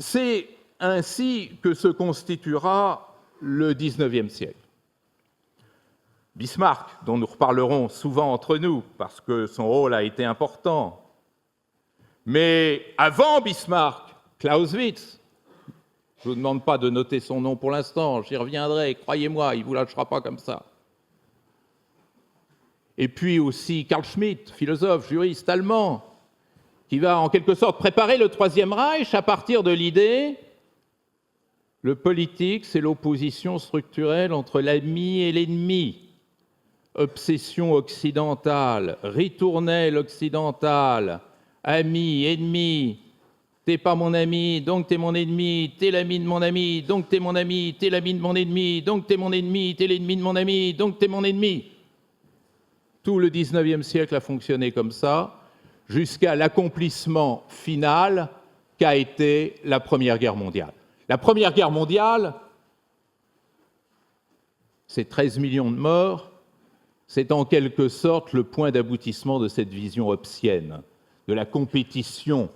C'est ainsi que se constituera le XIXe siècle. Bismarck, dont nous reparlerons souvent entre nous, parce que son rôle a été important. Mais avant Bismarck, Clausewitz, je ne vous demande pas de noter son nom pour l'instant, j'y reviendrai, croyez-moi, il ne vous lâchera pas comme ça. Et puis aussi Carl Schmitt, philosophe, juriste allemand, qui va en quelque sorte préparer le Troisième Reich à partir de l'idée le politique, c'est l'opposition structurelle entre l'ami et l'ennemi. Obsession occidentale, ritournelle occidentale, ami, ennemi, t'es pas mon ami, donc t'es mon ennemi, t'es l'ami de mon ami, donc t'es mon ami, t'es l'ami de mon ennemi, donc t'es mon ennemi, t'es l'ennemi de mon ami, donc t'es mon ennemi. Tout le XIXe siècle a fonctionné comme ça, jusqu'à l'accomplissement final qu'a été la Première Guerre mondiale. La Première Guerre mondiale, c'est 13 millions de morts, c'est en quelque sorte le point d'aboutissement de cette vision hobbesienne, de la compétition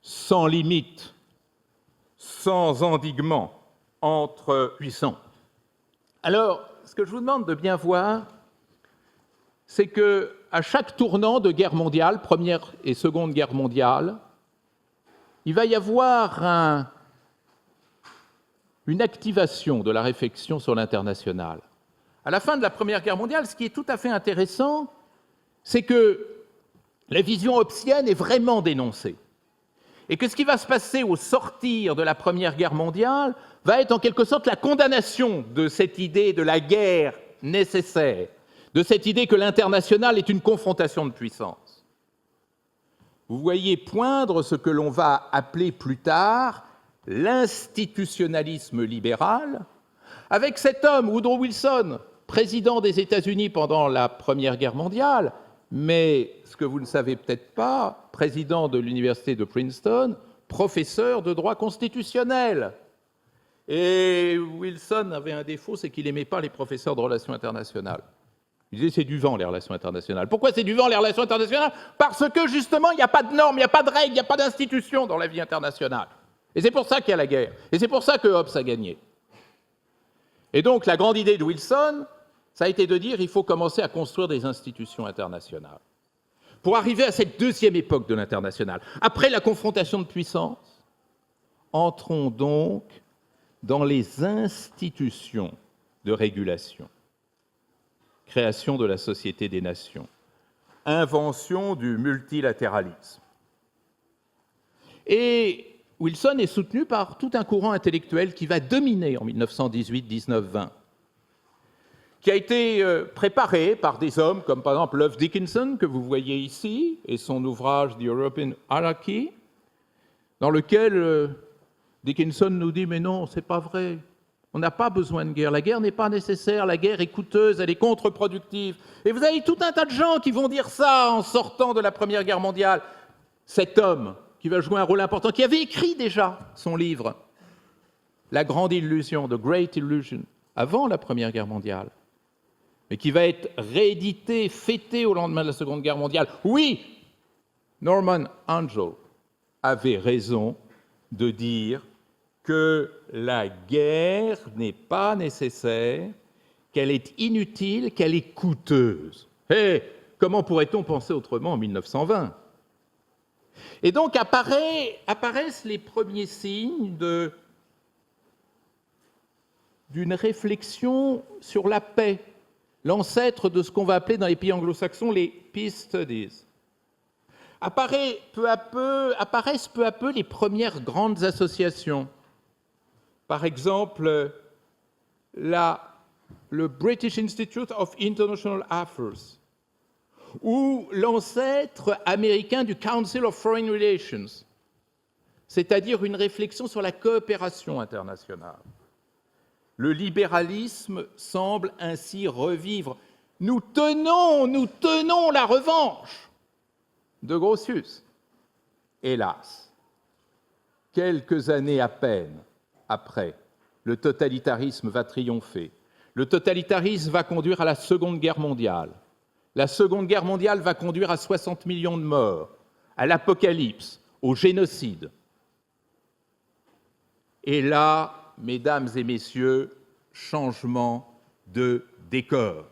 sans limite, sans endiguement entre puissants. Alors, ce que je vous demande de bien voir, c'est qu'à chaque tournant de guerre mondiale, Première et Seconde Guerre mondiale, il va y avoir une activation de la réflexion sur l'international. À la fin de la Première Guerre mondiale, ce qui est tout à fait intéressant, c'est que la vision hobbesienne est vraiment dénoncée. Et que ce qui va se passer au sortir de la Première Guerre mondiale va être en quelque sorte la condamnation de cette idée de la guerre nécessaire, de cette idée que l'international est une confrontation de puissances. Vous voyez poindre ce que l'on va appeler plus tard l'institutionnalisme libéral, avec cet homme, Woodrow Wilson, président des États-Unis pendant la Première Guerre mondiale, mais ce que vous ne savez peut-être pas, président de l'université de Princeton, professeur de droit constitutionnel. Et Wilson avait un défaut, c'est qu'il n'aimait pas les professeurs de relations internationales. Il disait c'est du vent, les relations internationales. Pourquoi c'est du vent, les relations internationales? Parce que justement, il n'y a pas de normes, il n'y a pas de règles, il n'y a pas d'institutions dans la vie internationale. Et c'est pour ça qu'il y a la guerre. Et c'est pour ça que Hobbes a gagné. Et donc, la grande idée de Wilson, ça a été de dire qu'il faut commencer à construire des institutions internationales. Pour arriver à cette deuxième époque de l'international, après la confrontation de puissances, entrons donc dans les institutions de régulation. Création de la Société des Nations, invention du multilatéralisme. Et Wilson est soutenu par tout un courant intellectuel qui va dominer en 1918, 19, 20, qui a été préparé par des hommes comme par exemple Love Dickinson, que vous voyez ici, et son ouvrage The European Hierarchy, dans lequel Dickinson nous dit « Mais non, c'est pas vrai, on n'a pas besoin de guerre, la guerre n'est pas nécessaire, la guerre est coûteuse, elle est contre-productive. » Et vous avez tout un tas de gens qui vont dire ça en sortant de la Première Guerre mondiale. Cet homme qui va jouer un rôle important, qui avait écrit déjà son livre « La grande illusion », « The Great Illusion », avant la Première Guerre mondiale, mais qui va être réédité, fêté au lendemain de la Seconde Guerre mondiale. Oui, Norman Angell avait raison de dire que la guerre n'est pas nécessaire, qu'elle est inutile, qu'elle est coûteuse. Et comment pourrait-on penser autrement en 1920 ? Et donc apparaissent les premiers signes d'une réflexion sur la paix, l'ancêtre de ce qu'on va appeler dans les pays anglo-saxons les peace studies. Apparaissent peu à peu les premières grandes associations. Par exemple, le British Institute of International Affairs, ou l'ancêtre américain du Council of Foreign Relations, c'est-à-dire une réflexion sur la coopération internationale. Le libéralisme semble ainsi revivre. Nous tenons la revanche de Grotius. Hélas, quelques années à peine après, le totalitarisme va triompher. Le totalitarisme va conduire à la Seconde Guerre mondiale. La Seconde Guerre mondiale va conduire à 60 millions de morts, à l'apocalypse, au génocide. Et là, mesdames et messieurs, changement de décor.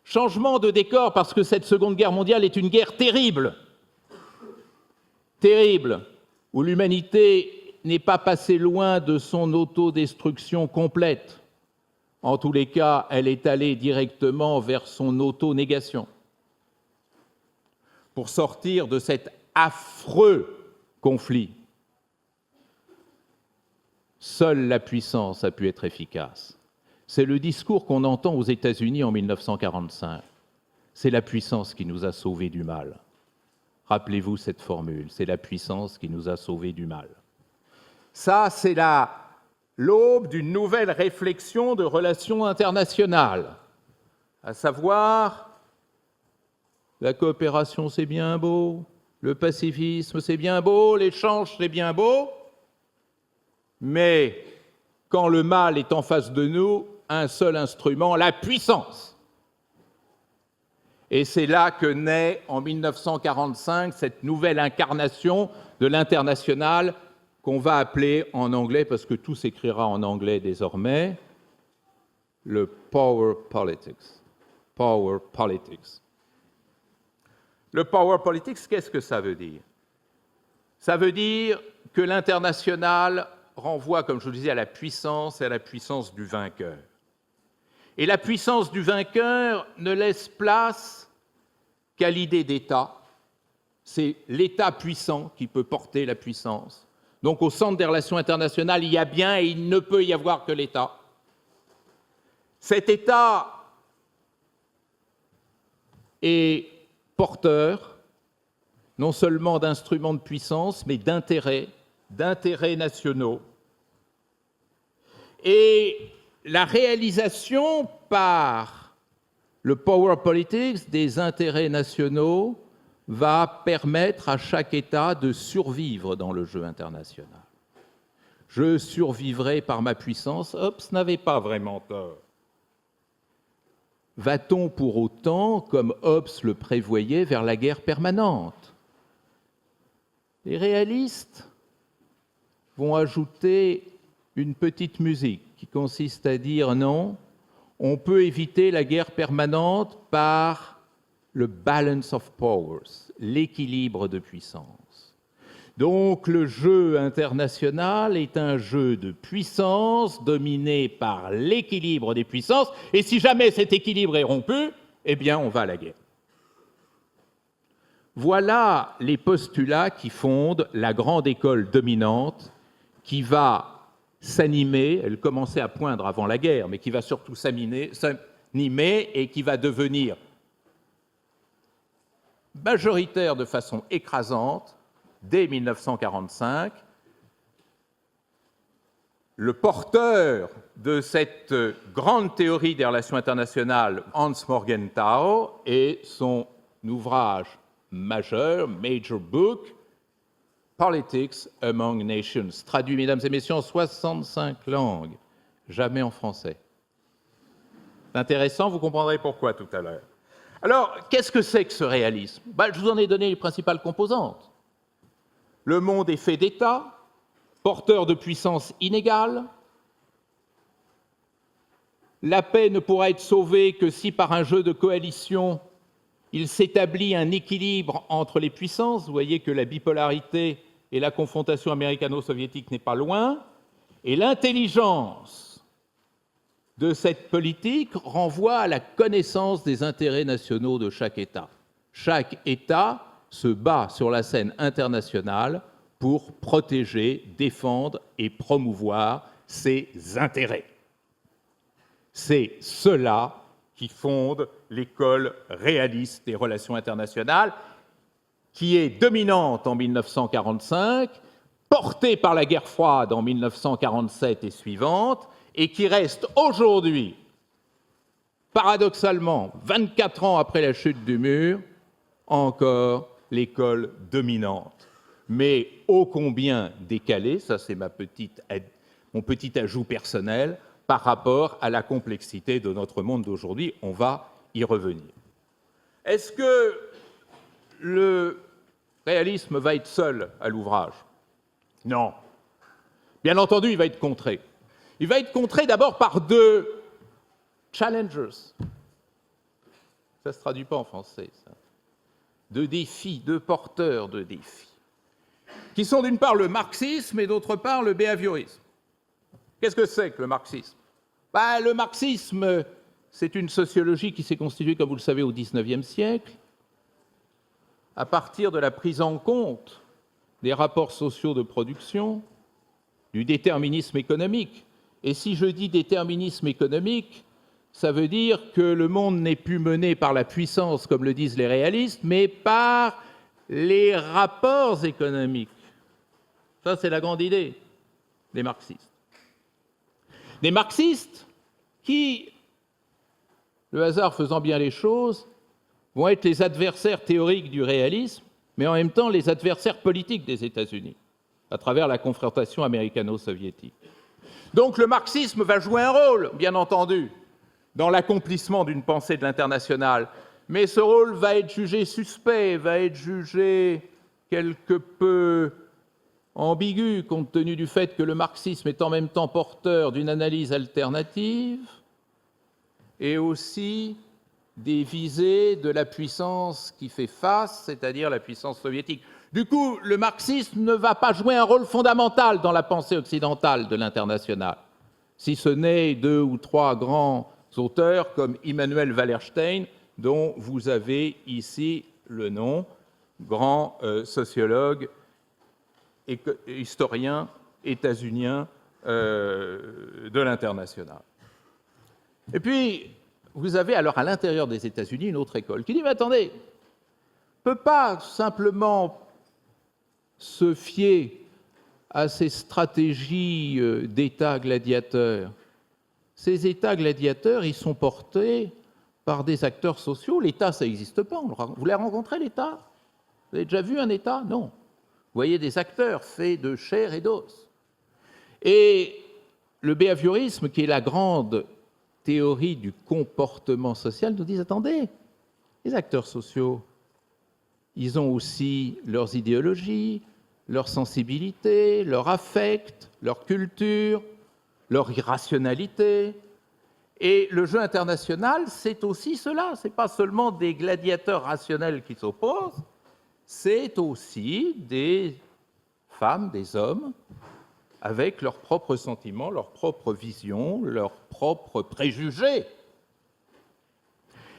Changement de décor parce que cette Seconde Guerre mondiale est une guerre terrible. Terrible, où l'humanité n'est pas passée loin de son autodestruction complète. En tous les cas, elle est allée directement vers son auto-négation. Pour sortir de cet affreux conflit, seule la puissance a pu être efficace. C'est le discours qu'on entend aux États-Unis en 1945. C'est la puissance qui nous a sauvés du mal. Rappelez-vous cette formule, c'est la puissance qui nous a sauvés du mal. Ça, c'est l'aube d'une nouvelle réflexion de relations internationales, à savoir la coopération, c'est bien beau, le pacifisme, c'est bien beau, l'échange, c'est bien beau, mais quand le mal est en face de nous, un seul instrument, la puissance. Et c'est là que naît, en 1945, cette nouvelle incarnation de l'international qu'on va appeler en anglais, parce que tout s'écrira en anglais désormais, le power politics. Power politics. Le power politics, qu'est-ce que ça veut dire? Ça veut dire que l'international renvoie, comme je vous le disais, à la puissance et à la puissance du vainqueur. Et la puissance du vainqueur ne laisse place qu'à l'idée d'État. C'est l'État puissant qui peut porter la puissance. Donc au centre des relations internationales, il y a bien et il ne peut y avoir que l'État. Cet État est porteur non seulement d'instruments de puissance, mais d'intérêts nationaux. Et la réalisation par le power politics des intérêts nationaux va permettre à chaque État de survivre dans le jeu international. Je survivrai par ma puissance, Hobbes n'avait pas vraiment tort. Va-t-on pour autant, comme Hobbes le prévoyait, vers la guerre permanente? Les réalistes vont ajouter une petite musique qui consiste à dire non, on peut éviter la guerre permanente par le balance of powers, l'équilibre de puissance. Donc le jeu international est un jeu de puissance dominé par l'équilibre des puissances, et si jamais cet équilibre est rompu, eh bien on va à la guerre. Voilà les postulats qui fondent la grande école dominante qui va s'animer, elle commençait à poindre avant la guerre, mais qui va surtout s'animer et qui va devenir majoritaire de façon écrasante dès 1945. Le porteur de cette grande théorie des relations internationales, Hans Morgenthau, et son ouvrage majeur, Major Book, Politics Among Nations, traduit, mesdames et messieurs, en 65 langues, jamais en français. C'est intéressant, vous comprendrez pourquoi tout à l'heure. Alors, qu'est-ce que c'est que ce réalisme? Je vous en ai donné les principales composantes. Le monde est fait d'États, porteur de puissances inégales. La paix ne pourra être sauvée que si, par un jeu de coalition, il s'établit un équilibre entre les puissances. Vous voyez que la bipolarité et la confrontation américano-soviétique n'est pas loin. Et l'intelligence de cette politique renvoie à la connaissance des intérêts nationaux de chaque État. Chaque État se bat sur la scène internationale pour protéger, défendre et promouvoir ses intérêts. C'est cela qui fonde l'école réaliste des relations internationales, qui est dominante en 1945, portée par la guerre froide en 1947 et suivante, et qui reste aujourd'hui, paradoxalement, 24 ans après la chute du mur, encore l'école dominante. Mais ô combien décalée, ça c'est mon petit ajout personnel, par rapport à la complexité de notre monde d'aujourd'hui. On va y revenir. Est-ce que le réalisme va être seul à l'ouvrage? Non. Bien entendu, il va être contré. Il va être contré d'abord par deux challengers. Ça ne se traduit pas en français, ça. Deux défis, deux porteurs de défis, qui sont d'une part le marxisme et d'autre part le behaviorisme. Qu'est-ce que c'est que le marxisme? Le marxisme, c'est une sociologie qui s'est constituée, comme vous le savez, au XIXe siècle, à partir de la prise en compte des rapports sociaux de production, du déterminisme économique. Et si je dis déterminisme économique, ça veut dire que le monde n'est plus mené par la puissance, comme le disent les réalistes, mais par les rapports économiques. Ça, c'est la grande idée des marxistes. Des marxistes qui, le hasard faisant bien les choses, vont être les adversaires théoriques du réalisme, mais en même temps les adversaires politiques des États-Unis, à travers la confrontation américano-soviétique. Donc le marxisme va jouer un rôle, bien entendu, dans l'accomplissement d'une pensée de l'international, mais ce rôle va être jugé suspect, va être jugé quelque peu ambigu, compte tenu du fait que le marxisme est en même temps porteur d'une analyse alternative et aussi des visées de la puissance qui fait face, c'est-à-dire la puissance soviétique. Du coup, le marxisme ne va pas jouer un rôle fondamental dans la pensée occidentale de l'international, si ce n'est deux ou trois grands auteurs comme Immanuel Wallerstein, dont vous avez ici le nom, grand sociologue et historien états-unien de l'international. Et puis, vous avez alors à l'intérieur des États-Unis une autre école qui dit « Mais attendez, on ne peut pas simplement se fier à ces stratégies d'État gladiateurs. Ces États gladiateurs, ils sont portés par des acteurs sociaux. L'État, ça n'existe pas. Vous l'avez rencontré, l'État? Vous avez déjà vu un État? Non. Vous voyez des acteurs faits de chair et d'os. Et le behaviorisme, qui est la grande théorie du comportement social, nous dit, attendez, les acteurs sociaux, ils ont aussi leurs idéologies, leurs sensibilités, leur affect, leur culture, leur irrationalité. Et le jeu international, c'est aussi cela. Ce n'est pas seulement des gladiateurs rationnels qui s'opposent, c'est aussi des femmes, des hommes, avec leurs propres sentiments, leurs propres visions, leurs propres préjugés.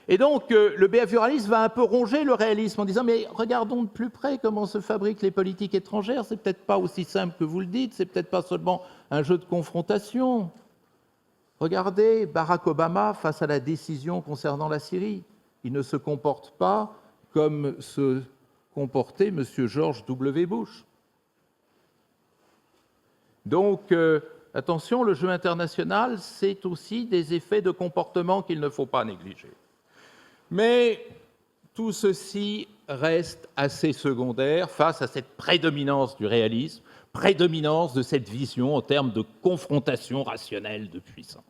Et donc, le behavioralisme va un peu ronger le réalisme en disant « Mais regardons de plus près comment se fabriquent les politiques étrangères, c'est peut-être pas aussi simple que vous le dites, c'est peut-être pas seulement un jeu de confrontation. Regardez Barack Obama face à la décision concernant la Syrie. Il ne se comporte pas comme se comportait M. George W. Bush. Donc, attention, le jeu international, c'est aussi des effets de comportement qu'il ne faut pas négliger. Mais tout ceci reste assez secondaire face à cette prédominance du réalisme, prédominance de cette vision en termes de confrontation rationnelle de puissance.